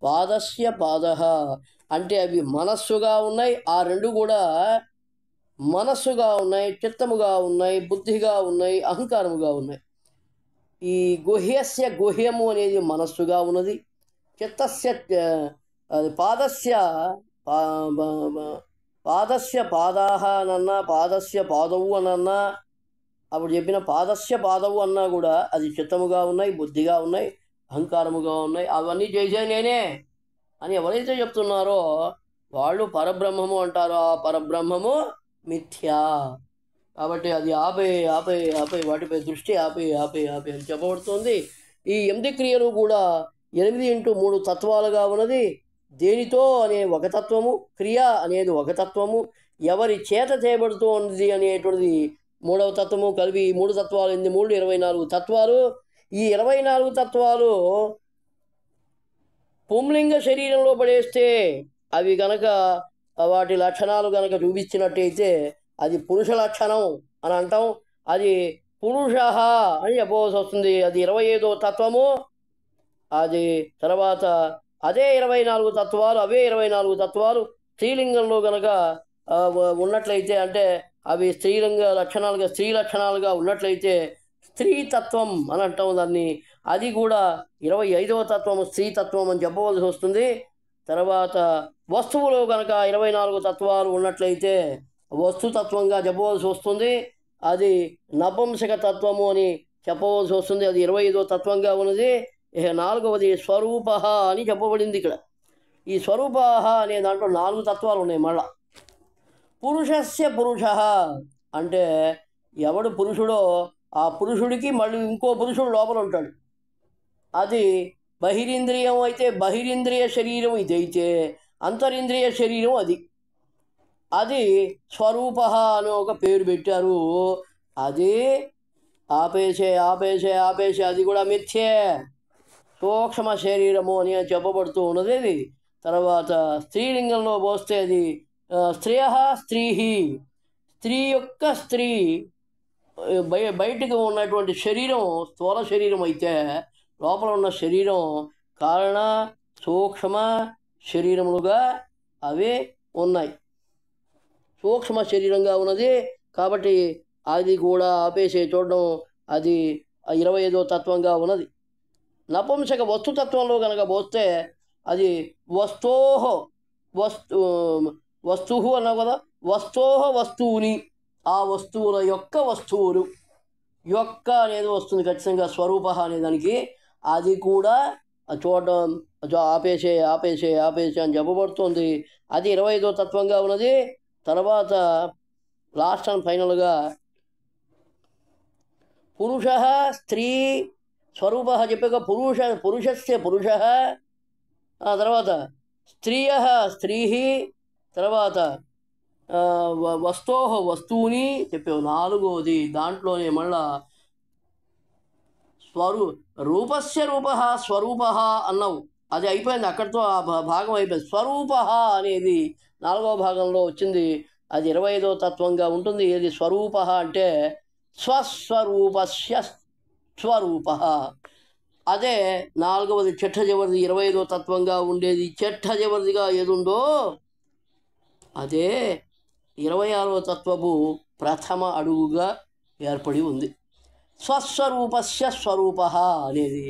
పాదస్య పాద. అంటే అవి మనస్సుగా ఉన్నాయి. ఆ రెండు కూడా మనస్సుగా ఉన్నాయి, చిత్తముగా ఉన్నాయి, బుద్ధిగా ఉన్నాయి, అహంకారముగా ఉన్నాయి. ఈ గుహ్యస్య గుహ్యము అనేది మనస్సుగా ఉన్నది. చిత్తస్య పాదస్య పాదాహ అనన్నా, పాదస్య పాదవు అనన్నా, అప్పుడు చెప్పిన పాదస్య పాదవు అన్నా కూడా అది చిత్తముగా ఉన్నాయి, బుద్ధిగా ఉన్నాయి, అహంకారముగా ఉన్నాయి. అవన్నీ చేసే నేనే అని ఎవరైతే చెప్తున్నారో వాళ్ళు పరబ్రహ్మము అంటారు. ఆ పరబ్రహ్మము మిథ్యా. కాబట్టి అది ఆపే వాటిపై దృష్టి ఆపే అని చెప్పబడుతుంది. ఈ 8 క్రియలు కూడా 8x3 తత్వాలుగా ఉన్నది. దేనితో అనే ఒక తత్వము, క్రియ అనేది ఒక తత్వము, ఎవరి చేత చేయబడుతూ ఉన్నది అనేటువంటిది 3వ తత్వము. కలిపి 3 తత్వాలు, 8 3 24 తత్వాలు. ఈ 24 తత్వాలు పుంలింగ శరీరంలో పడేస్తే అవి గనక వాటి లక్షణాలు గనక చూపించినట్టయితే అది పురుష లక్షణం అని అంటాం. అది పురుష అని చెప్పవలసి వస్తుంది. అది 25వ తత్వము. అది తర్వాత అవే 24 తత్వాలు స్త్రీలింగంలో గనక ఉన్నట్లయితే, అంటే అవి స్త్రీ లక్షణాలుగా ఉన్నట్లయితే స్త్రీతత్వం అని అంటాం దాన్ని. అది కూడా 25వ తత్వము స్త్రీతత్వం అని చెప్పవలసి వస్తుంది. తర్వాత వస్తువులో కనుక 24 తత్వాలు ఉన్నట్లయితే వస్తుతత్వంగా చెప్పవలసి వస్తుంది. అది నపుంసక తత్వము అని చెప్పవలసి వస్తుంది. అది 25వ తత్వంగా ఉన్నది. 4వది స్వరూప అని చెప్పబడింది. ఇక్కడ ఈ స్వరూప అనే దాంట్లో 4 తత్వాలు ఉన్నాయి. మళ్ళా పురుషస్య పురుష అంటే ఎవడు పురుషుడో ఆ పురుషుడికి మళ్ళీ ఇంకో పురుషుడు లోపల ఉంటాడు. అది బహిరింద్రియం అయితే బహిరింద్రియ శరీరం ఇదైతే అంతరింద్రియ శరీరం అది స్వరూప అని ఒక పేరు పెట్టారు. అది ఆపేసే అది కూడా మిథ్యే, సూక్ష్మ శరీరము అని చెప్పబడుతూ ఉన్నది. అది తర్వాత స్త్రీలింగంలో పోస్తే అది స్త్రీ యొక్క స్త్రీ బయటకు ఉన్నటువంటి శరీరం స్థూల శరీరం అయితే లోపల ఉన్న శరీరం కారణ సూక్ష్మ శరీరములుగా అవి ఉన్నాయి. సూక్ష్మ శరీరంగా ఉన్నది. కాబట్టి అది కూడా ఆపేసే చూడడం అది 25వ తత్వంగా ఉన్నది. నపుంసక వస్తుతత్వంలో కనుక పోస్తే అది వస్తువు అన్నావు కదా, వస్తువుని, ఆ వస్తువుల యొక్క వస్తువులు యొక్క అనేది వస్తుంది ఖచ్చితంగా స్వరూప అనేదానికి. అది కూడా అది చూడడం ఆపేసే ఆపేసే ఆపేసే అని చెప్పబడుతుంది. అది 25వ తత్వంగా ఉన్నది. తర్వాత లాస్ట్ అండ్ ఫైనల్గా పురుష స్త్రీ స్వరూప చెప్పాక పురుషస్య పురుష, తర్వాత స్త్రియ స్త్రీ, తర్వాత వస్తోహ వస్తువుని చెప్పావు. నాలుగోది దాంట్లోనే మళ్ళా రూపస్య రూప స్వరూప అన్నావు. అది అయిపోయింది, అక్కడితో ఆ భాగం అయిపోయింది. స్వరూప అనేది 4వ భాగంలో వచ్చింది. అది 25వ తత్వంగా ఉంటుంది. ఏది స్వరూప అంటే స్వస్వరూపస్య స్వరూప. అదే 4వది చిట్ట చివరిది 25వ తత్వంగా ఉండేది. చిట్ట చివరిదిగా ఏదుందో అదే 26వ తత్వపు ప్రథమ అడుగుగా ఏర్పడి ఉంది. స్వస్వరూపస్య స్వరూప అనేది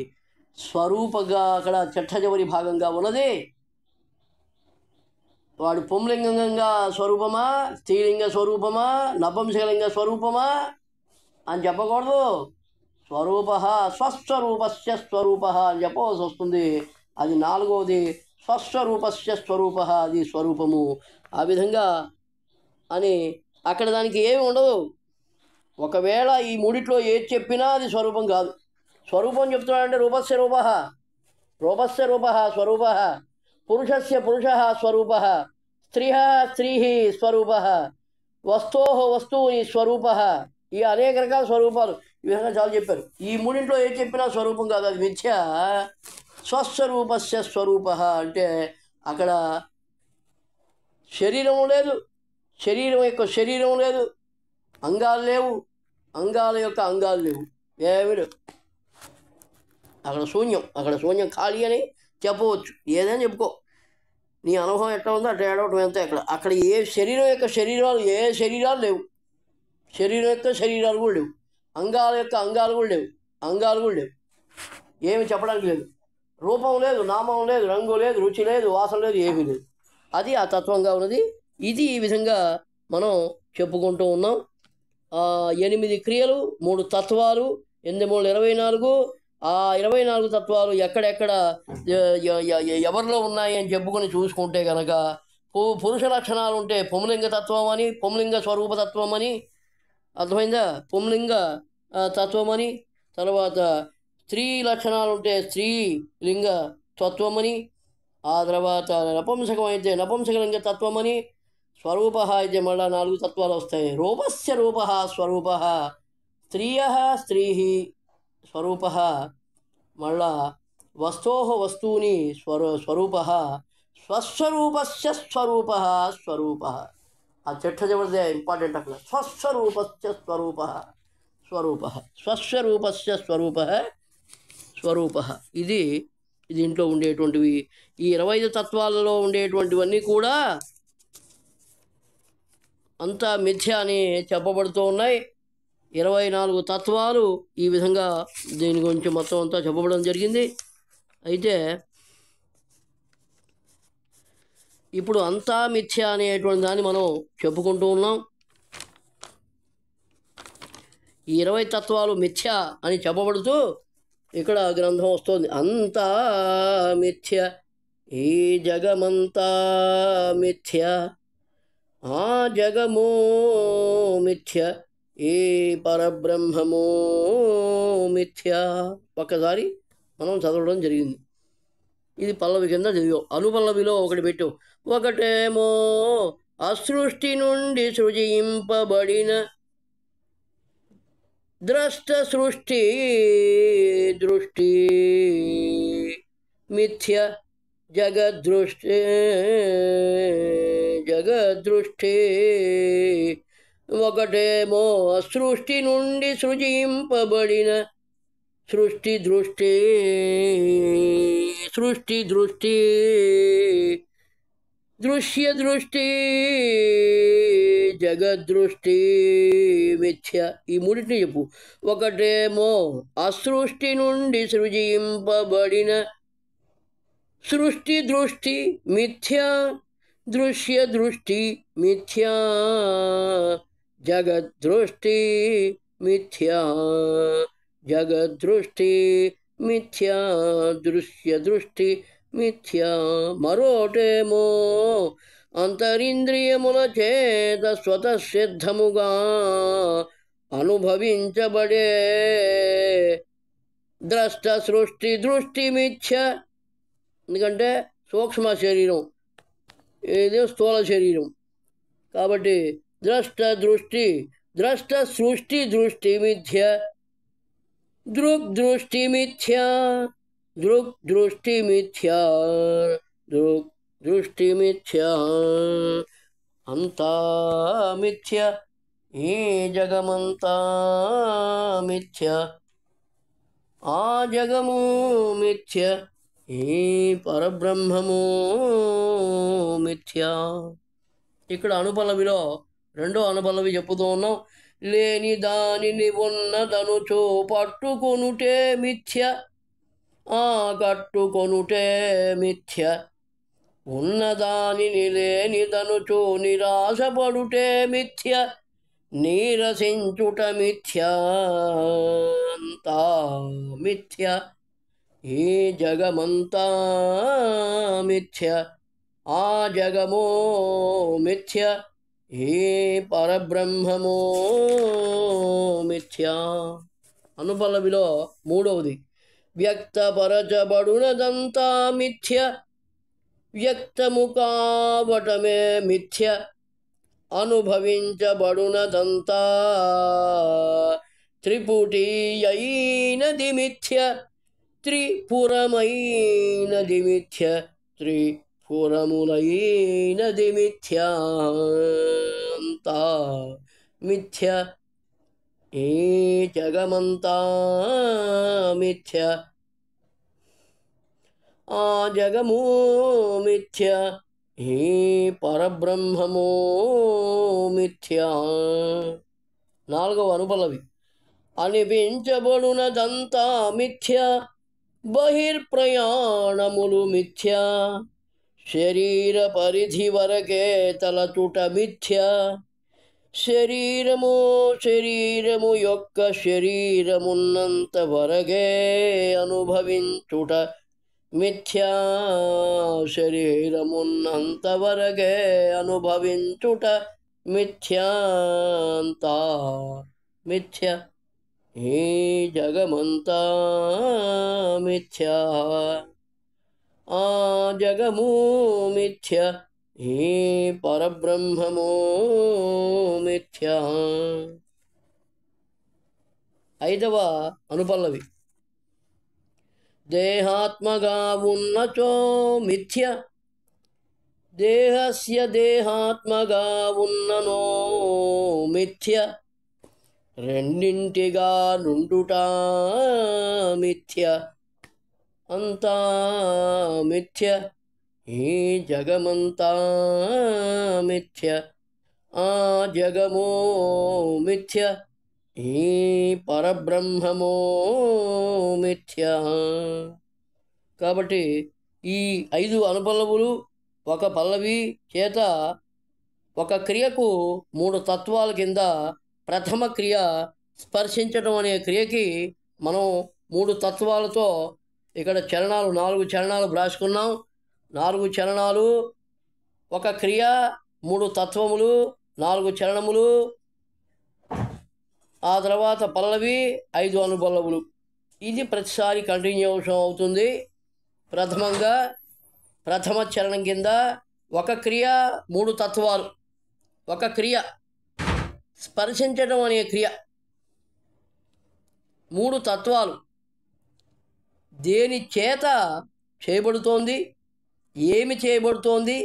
స్వరూపగా అక్కడ చిట్ట చివరి భాగంగా ఉన్నది. వాడు పుంలింగంగా స్వరూపమా, స్త్రీలింగ స్వరూపమా, నపుంసకలింగ స్వరూపమా అని చెప్పకూడదు. స్వరూప స్వస్వరూపస్య స్వరూప అని చెప్పవలసి వస్తుంది. అది 4వది. స్వస్వరూపస్య స్వరూప, అది స్వరూపము. ఆ విధంగా అని అక్కడ దానికి ఏమి ఉండదు. ఒకవేళ ఈ మూడిట్లో ఏది చెప్పినా అది స్వరూపం కాదు. స్వరూపం చెప్తున్నాడంటే రూపస్య రూప, రూపస్య రూప స్వరూప, పురుషస్య పురుష స్వరూప, స్త్రీ స్త్రీ స్వరూప, వస్తువుని స్వరూప. ఈ అనేక రకాల స్వరూపాలు ఈ విధంగా చాలా చెప్పారు. ఈ మూడింట్లో ఏది చెప్పినా స్వరూపం కాదు, అది మిథ్య. స్వస్వరూపస్య స్వరూప అంటే అక్కడ శరీరం లేదు, శరీరం లేదు, అంగాలు లేవు, అంగాల యొక్క అంగాలు లేవు, ఏమీ లేవు. అక్కడ శూన్యం ఖాళీ అని చెప్పవచ్చు. ఏదైనా చెప్పుకో, నీ అనుభవం ఎట్లా ఉందో అట్లా ఏడవటం ఎంత. అక్కడ ఏ శరీరం యొక్క శరీరాలు లేవు, శరీరం యొక్క శరీరాలు కూడా లేవు, అంగాల యొక్క అంగాలు కూడా లేవు, ఏమి చెప్పడానికి లేదు. రూపం లేదు, నామం లేదు, రంగు లేదు, రుచి లేదు, వాసన లేదు, ఏమీ లేదు. అది ఆ తత్వంగా ఉన్నది. ఇది ఈ విధంగా మనం చెప్పుకుంటూ ఉన్నాం. 8 క్రియలు, 3 తత్వాలు, 8 3 24. ఆ 24 తత్వాలు ఎక్కడెక్కడ ఎవరిలో ఉన్నాయి అని చెప్పుకొని చూసుకుంటే కనుక పురుష లక్షణాలు ఉంటే పుంలింగ తత్వం అని, పుంలింగ స్వరూప తత్వం అని, అర్థమైందా? పుంలింగ తత్వం అని. తర్వాత స్త్రీ లక్షణాలు ఉంటే స్త్రీలింగ తత్వం అని. ఆ తర్వాత నపుంసకం అయితే నపుంసకలింగ తత్వం అని. స్వరూప అయితే మళ్ళా 4 తత్వాలు వస్తాయి. రూపస్య రూప స్వరూప, స్త్రీయ స్త్రీ స్వరూప, మళ్ళా వస్తువుని స్వరూప, స్వస్వరూపస్య స్వరూప. ఆ చిట్ట చివరిదే ఇంపార్టెంట్ అక్కడ. స్వస్వరూపస్య స్వస్వరూపస్య స్వరూప. ఇది దీంట్లో ఉండేటువంటివి. ఈ 25 తత్వాలలో ఉండేటువంటివన్నీ కూడా అంతా మిథ్య అని చెప్పబడుతూ ఉన్నాయి. 24 తత్వాలు ఈ విధంగా దీని గురించి మొత్తం అంతా చెప్పబడడం జరిగింది. అయితే ఇప్పుడు అంతా మిథ్య అనేటువంటి దాన్ని మనం చెప్పుకుంటూ ఉన్నాం. ఈ 20 తత్వాలు మిథ్య అని చెప్పబడుతూ ఇక్కడ గ్రంథం వస్తుంది. అంతా మిథ్య, ఈ జగమంతా మిథ్య, ఆ జగమో మిథ్య, ఏ పరబ్రహ్మమో మిథ్య. ఒక్కసారి మనం చదవడం జరిగింది. ఇది పల్లవి కింద చదివాం. అనుపల్లవిలో ఒకటి పెట్టాం. ఒకటేమో అసృష్టి నుండి సృజింపబడిన ద్రష్ట సృష్టి దృష్టి మిథ్య, జగదృష్టి ఒకటేమో సృష్టి నుండి సృజింపబడిన సృష్టి దృష్టి దృశ్య దృష్టి జగదృష్టి మిథ్య. ఈ మూడింటిని చెప్పు. ఒకటేమో అసృష్టి నుండి సృజింపబడిన సృష్టి దృష్టి మిథ్య, దృశ్య దృష్టి మిథ్య, జగదృష్టి మిథ్య, జగదృష్టి మిథ్యా దృశ్య దృష్టి మిథ్యా మరోటేమో అంతరింద్రియముల చేత స్వతసిద్ధముగా అనుభవించబడే ద్రష్ట సృష్టి దృష్టి మిథ్య. ఎందుకంటే సూక్ష్మ శరీరం, ఇది స్థూల శరీరం కాబట్టి ద్రష్ట సృష్టి దృష్టి మిథ్య. దృక్ దృష్టి మిథ్యా అంతా మిథ్య, ఈ జగమంతా మిథ్య, ఆ జగము మిథ్య, ఈ పరబ్రహ్మము మిథ్య. ఇక్కడ అనుపల్లవిలో రెండో అనుపల్లవి చెప్పుతూ ఉన్నాం. లేని దానిని ఉన్నదనుచో పట్టుకొనుటే మిథ్య, ఆ కట్టుకొనుటే మిథ్య. ఉన్నదానిని లేనిదనుచో నిరాశపడుటే మిథ్య, నీరసించుట మిథ్య, అంతా మిథ్య, ఈ జగమంతా మిథ్య, ఆ జగమో మిథ్య, ఈ పరబ్రహ్మమో మిథ్య. అనుపల్లవిలో మూడవది. వ్యక్తపరచబడునదంతా మిథ్య, వ్యక్తము కావటమే మిథ్య, అనుభవించబడునదంతా త్రిపుటి అయినది మిథ్య, త్రిపురమైనది మిథ్య, త్రిపురములైనది మిథ్య, అంతా మిథ్య, ఈ జగమంతా మిథ్య, ఆ జగము మిథ్య, ఈ పరబ్రహ్మము మిథ్య. నాలుగవ అనుపల్లవి. అనిపించబడునదంతా మిథ్య, బహిర్ప్రయాణములు మిథ్య, శరీర పరిధి వరకే తలచుట మిథ్య, శరీరము యొక్క శరీరమున్నంత వరకే అనుభవించుట మిథ్యా, శరీరమున్నంత వరకే అనుభవించుట మిథ్యాంతా మిథ్య, ఈ జగమంతా మిథ్య, ఆ జగము మిథ్య, ఈ పరబ్రహ్మము మిథ్య. ఐదవ అనుపల్లవి. దేహాత్మగా ఉన్నచో మిథ్య, దేహస్య దేహాత్మగా ఉన్ననో మిథ్య, రెండింటిగా నుండుట మిథ్య, అంతా మిథ్య, ఈ జగమంతా మిథ్య, ఆ జగమో మిథ్య, ఈ పరబ్రహ్మమో మిథ్య. కాబట్టి ఈ 5 అనుపల్లవులు ఒక పల్లవి చేత ఒక క్రియకు 3 తత్వాల కింద ప్రథమ క్రియ స్పర్శించడం అనే క్రియకి మనం 3 తత్వాలతో ఇక్కడ చరణాలు 4 చరణాలు వ్రాసుకున్నాం. 4 చరణాలు, ఒక క్రియ, 3 తత్వములు, 4 చరణములు, ఆ తర్వాత పల్లవి, 5 అనుపల్లవులు. ఇది ప్రతిసారి కంటిన్యూషన్ అవుతుంది. ప్రథమంగా ప్రథమ చరణం కింద ఒక క్రియ, 3 తత్వాలు, ఒక క్రియ స్పర్శించడం అనే క్రియ, 3 తత్వాలు దేని చేత చేయబడుతోంది, ఏమి చేయబడుతోంది,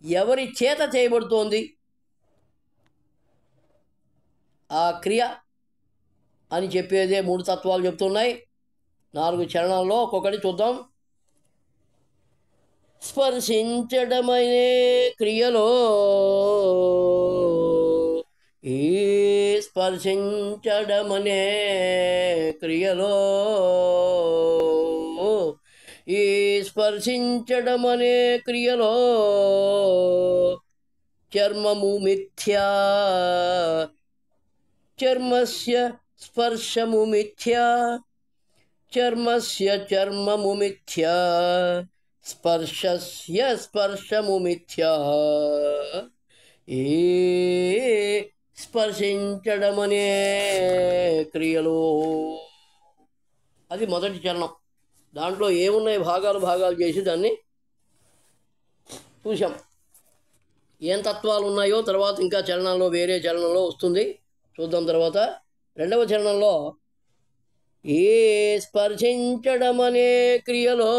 ఎవరి చేత చేయబడుతోంది, ఆ క్రియ అని చెప్పేదే 3 తత్వాలు చెప్తున్నాయి. 4 చరణాల్లో ఒక్కొక్కటి చూద్దాం. స్పర్శించడమనే క్రియలో, ఈ స్పర్శించడమనే క్రియలో, ఈ స్పర్శించడమనే క్రియలో చర్మము మిథ్యా, చర్మస్య స్పర్శము మిథ్యా, చర్మస్య చర్మము మిథ్యా స్పర్శస్య స్పర్శము మిథ్యా ఏ స్పర్శించడమనే క్రియలో. అది మొదటి చరణం. దాంట్లో ఏమున్నాయి భాగాలు భాగాలు చేసి దాన్ని చూసాం. ఏం తత్వాలు ఉన్నాయో తర్వాత ఇంకా చరణంలో వేరే చరణంలో వస్తుంది, చూద్దాం తర్వాత. రెండవ చరణంలో ఏ స్పర్శించడమనే క్రియలో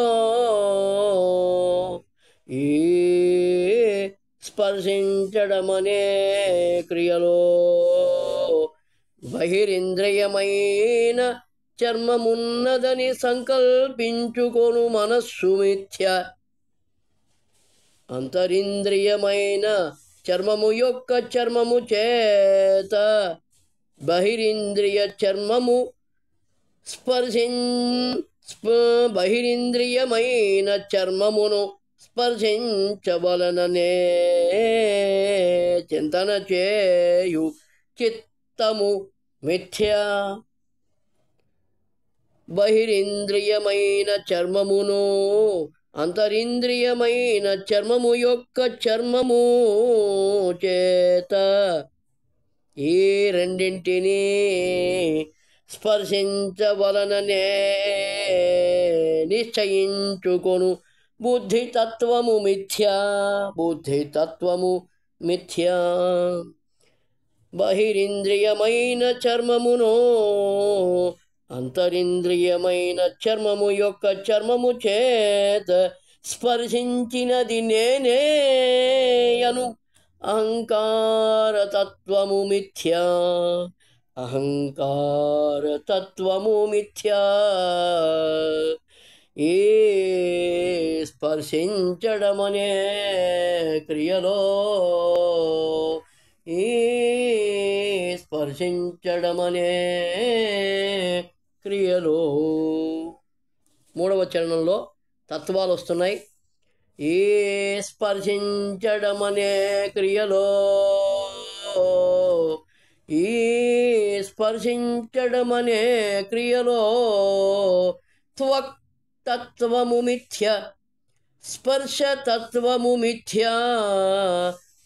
ఏ స్పర్శించడమనే క్రియలో బహిరింద్రియమైన చర్మమున్నదని సంకల్పించుకొను మనస్సు మిథ్య. అంతరింద్రియమైన చర్మము యొక్క చర్మము చేత బహిరింద్రియ చర్మము బహిరింద్రియమైన చర్మమును స్పర్శించవలననే చింతన చేయు చిత్తము మిథ్యా. బహిరింద్రియమైన చర్మమును అంతరింద్రియమైన చర్మము యొక్క చర్మము చేత ఈ రెండింటినీ స్పర్శించవలననే నిశ్చయించుకొను బుద్ధితత్వము మిథ్యా. బుద్ధితత్వము మిథ్యా. బహిరింద్రియమైన చర్మమును అంతరింద్రియమైన చర్మము యొక్క చర్మము చేత స్పర్శించినది నేనే అను అహంకారతత్వము మిథ్యా. అహంకారతత్వము మిథ్యా. ఏ స్పర్శించడమనే క్రియలో ఏ స్పర్శించడమనే క్రియలో. మూడవ చరణంలో తత్వాలు వస్తున్నాయి. ఏ స్పర్శించడమనే క్రియలో ఈ స్పర్శించడమనే క్రియలో త్వక్ తత్వము మిథ్య. స్పర్శతత్వము మిథ్యా.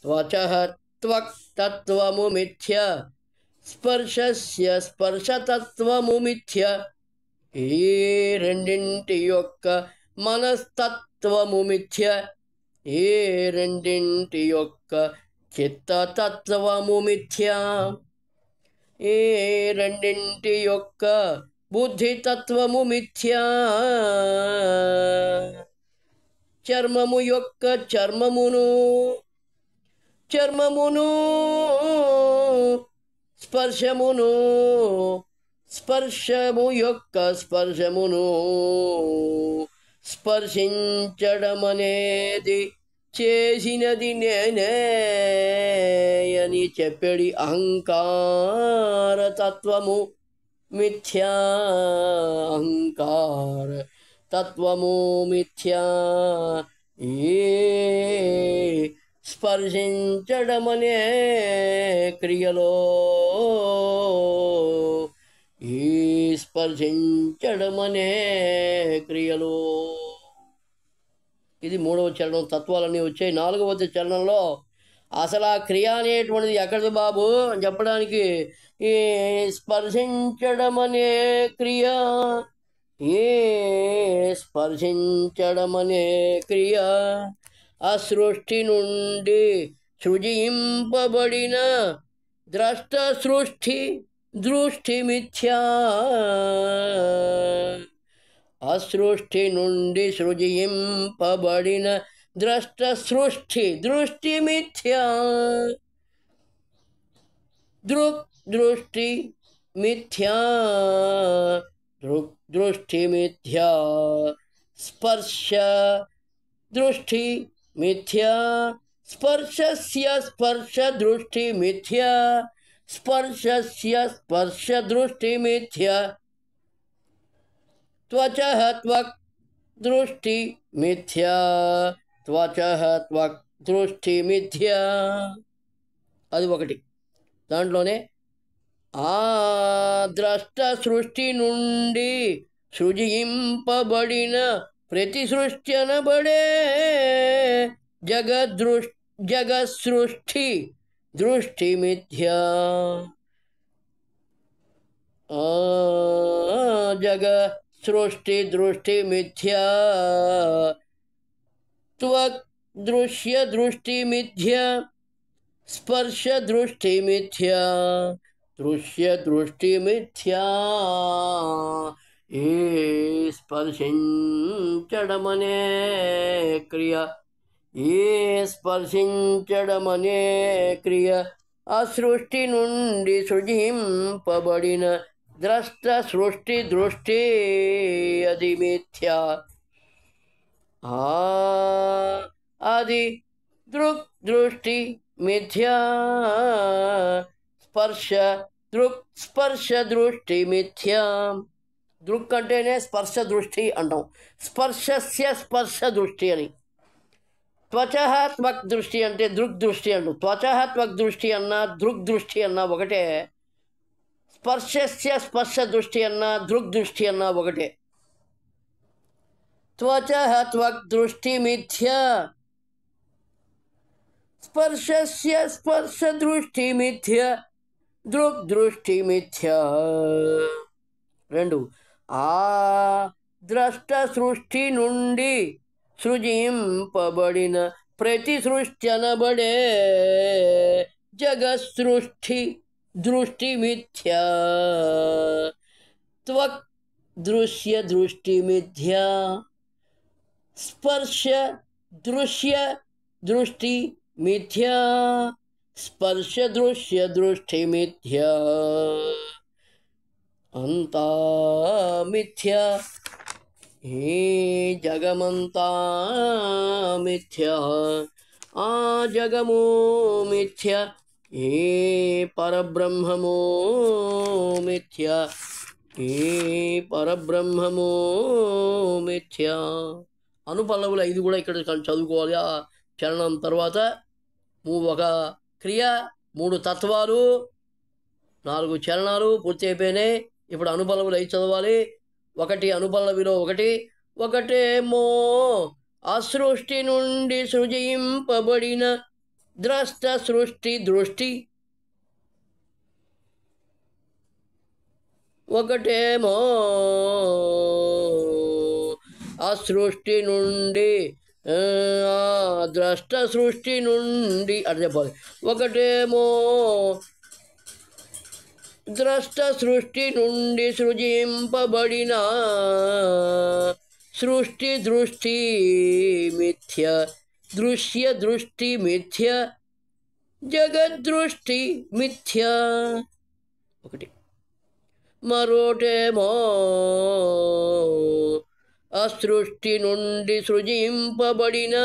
త్వచః త్వక్ తత్వము మిథ్య. స్పర్శస్య స్పర్శతత్వము మిథ్య. ఈ రెండింటి యొక్క మనస్తత్వము మిథ్య. ఈ రెండింటి యొక్క చిత్తతత్వము మిథ్యా. ఈ రెండింటి యొక్క బుద్ధితత్వము మిథ్యా. చర్మము యొక్క చర్మమును చర్మమును స్పర్శమును స్పర్శము యొక్క స్పర్శమును స్పర్శించడమనేది చేసినది నేనే అని చెప్పేడి అహంకారతత్వము మిథ్యా. అహంకార తత్వము మిథ్యా. ఏ స్పర్శించడమనే క్రియలో ఈ స్పర్శించడమనే క్రియలో. ఇది మూడవ చరణం. తత్వాలన్నీ వచ్చాయి. నాలుగవ చరణంలో అసలు ఆ క్రియ అనేటువంటిది ఎక్కడిది బాబు అని చెప్పడానికి ఈ స్పర్శించడమనే క్రియ ఏ స్పర్శించడమనే క్రియ అసృష్టి నుండి సృజింపబడిన ద్రష్ట సృష్టి దృష్టి మిథ్యా. అసృష్టి నుండి సృజింపబడిన ద్రష్ట సృష్టి దృష్టి మిథ్యా. దృష్టి మిథ్యా. దృష్టి మిథ్యా. స్పర్శ దృష్టి మిథ్యా. స్పర్శస్య స్పర్శ దృష్టి మిథ్యా. స్పర్శస్య స్పర్శ దృష్టి మిథ్యా. త్వచః త్వక్ దృష్టి మిథ్యా. త్వచః త్వక్ దృష్టి మిథ్యా. అది ఒకటి. దాంట్లోనే ఆ ద్రష్ట సృష్టి నుండి సృజింపబడిన ప్రతి సృష్ట్యనబడే జగసృష్టి దృష్టి మిథ్యా. జగ సృష్టి దృష్టి మిథ్యా. త్వక్ దృశ్య దృష్టి మిథ్యా. స్పర్శ దృష్టి మిథ్యా. దృశ్య దృష్టి మిథ్యా. ఏ స్పర్శించడమనే క్రియ, ఏ స్పర్శించడమనే క్రియ ఆ సృష్టి నుండి సృజింపబడిన ద్రష్ట సృష్టి దృష్టి అది మిథ్యా. అది దృక్ దృష్టి మిథ్యా. స్పర్శ దృష్టి మిథ్యా. దృక్ అంటేనే స్పర్శ దృష్టి అంటాం. స్పర్శస్య స్పర్శ దృష్టి అని. త్వచ త్వక్ దృష్టి అంటే దృక్ దృష్టి అంటాం. త్వచ త్వక్ దృష్టి అన్నా దృక్ దృష్టి అన్నా ఒకటే. స్పర్శస్య స్పర్శ దృష్టి అన్నా దృక్ దృష్టి అన్నా ఒకటే. త్వచ త్వక్ దృష్టి మిథ్యా. స్పర్శస్య స్పర్శ దృష్టి మిథ్యా. దృక్ దృష్టి మిథ్యా. 2 ఆ ద్రష్ట సృష్టి నుండి సృజింపబడిన ప్రతి సృష్టి అనబడే జగసృష్టి దృష్టి మిథ్యా. త్వక్ దృశ్య దృష్టి మిథ్యా. స్పర్శ దృశ్య దృష్టి మిథ్యా. స్పర్శ దృశ్య దృష్టి మిథ్యా. అంతా మిథ్యా. ఏ జగమంతా మిథ్యా. ఆ జగము మిథ్యా. ఏ పరబ్రహ్మము మిథ్యా. ఏ పరబ్రహ్మము మిథ్యా. అనుపల్లవులు 5 కూడా ఇక్కడ చదువుకోవాలి. ఆ చరణం తర్వాత ఒక క్రియ, 3 తత్వాలు, 4 చరణాలు పూర్తి అయిపోయినాయి. ఇప్పుడు అనుపల్లవులు 5 చదవాలి. 1 అనుపల్లవిలో 1. ఒకటేమో ఆ సృష్టి నుండి సృజింపబడిన ద్రష్ట సృష్టి దృష్టి. ఒకటేమో ఆ సృష్టి నుండి ద్రష్ట సృష్టి నుండి అట్లా చెప్పాలి. ఒకటేమో ద్రష్ట సృష్టి నుండి సృజింపబడిన సృష్టి దృష్టి మిథ్య. దృశ్య దృష్టి మిథ్య. జగదృష్టి మిథ్య. 1 మరోటేమో ఆ సృష్టి నుండి సృజింపబడిన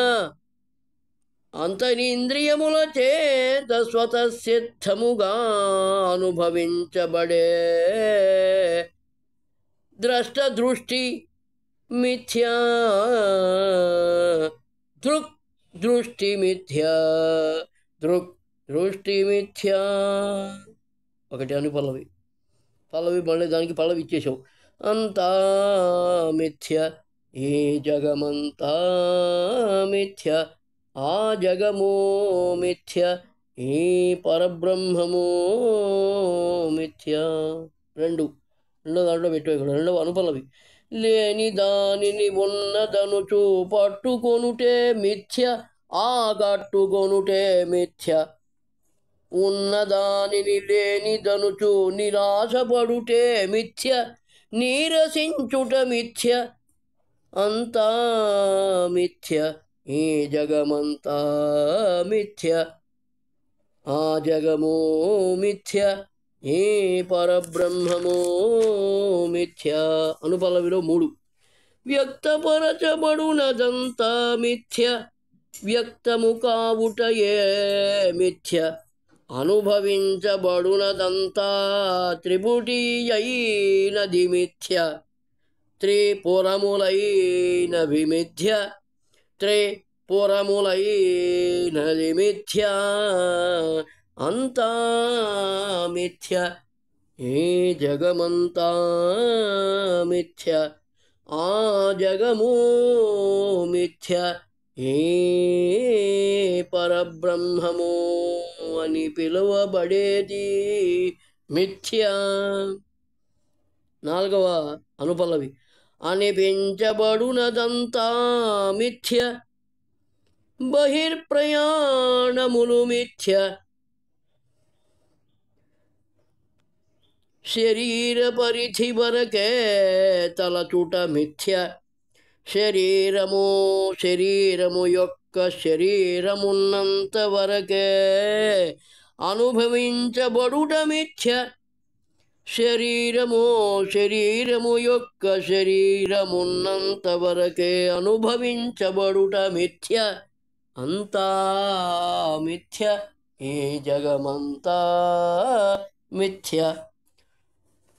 అంతరింద్రియముల చేత స్వతసిద్ధముగా అనుభవించబడే ద్రష్ట దృష్టి మిథ్యా. దృక్ దృష్టి మిథ్యా. దృక్ దృష్టి మిథ్యా. 1 అనుపల్లవి. పల్లవి మళ్ళీ దానికి పల్లవి ఇచ్చేసావు. అంతా మిథ్య. ఏ జగమంతా మిథ్య. ఆ జగము మిథ్య. ఏ పరబ్రహ్మము మిథ్య. 2 దాంట్లో పెట్టు. ఇక్కడ 2వ అనుపల్లవి. లేని దానిని ఉన్నదనుచు పట్టుకొనుటే మిథ్య. ఆ కట్టుకొనుటే మిథ్య. ఉన్నదానిని లేనిదనుచు నిరాశపడుటే మిథ్య. నీరసించుట మిథ్య. అంతా మిథ్య. ఈ జగమంతా మిథ్య. ఆ జగము మిథ్య. ఏ పరబ్రహ్మము మిథ్య. అనుపల్లవిలో 3 వ్యక్తపరచబడునదంతా మిథ్య. వ్యక్తము కావుటయే మిథ్య. అనుభవించబడునదంతా త్రిపుటి అయినది మిథ్య. త్రిపురములైనవి మిథ్య. త్రిపురములైనది మిథ్య. అంతా మిథ్య. ఏ జగమంతా మిథ్య ఆ జగము మిథ్య ఏ పరబ్రహ్మము అని పిలువబడేది మిథ్య. నాలుగవ అనుపల్లవి. అనిపించబడునదంతా మిథ్య బహిర్ప్రయాణములు మిథ్య శరీర పరిధి వరకే తలచుట మిథ్య శరీరము యొక్క శరీరమున్నంత వరకే అనుభవించబడుట మిథ్య శరీరము యొక్క శరీరమున్నంత వరకే అనుభవించబడుట మిథ్య అంతా మిథ్య ఈ జగమంతా మిథ్య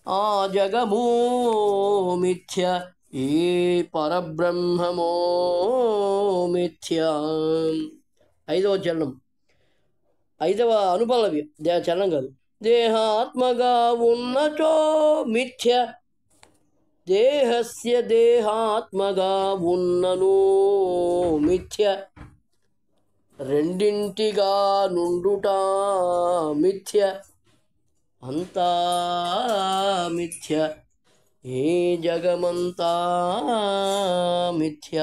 ఆ జగము మిథ్య ఈ పరబ్రహ్మమో మిథ్య. ఐదవ చరణం, ఐదవ అనుపల్లవి, చరణం కాదు. దేహాత్మగా ఉన్నచో మిథ్య దేహస్య దేహాత్మగా ఉన్నను మిథ్య రెండింటిగా నుండుట మిథ్య అంతా మిథ్య ఈ జగమంతా మిథ్య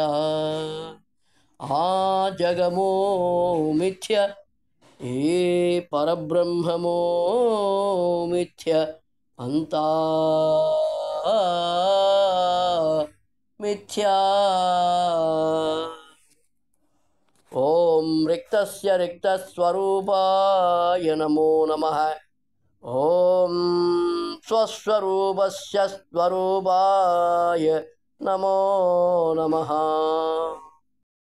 ఆ జగమో మిథ్య ఏ పరబ్రహ్మమో మిథ్య అంతా మిథ్యా. ఓం రిక్తస్య రిక్తస్వరూపాయ నమో నమః. ఓం స్వస్వరూపస్య స్వరూపాయ నమో నమః.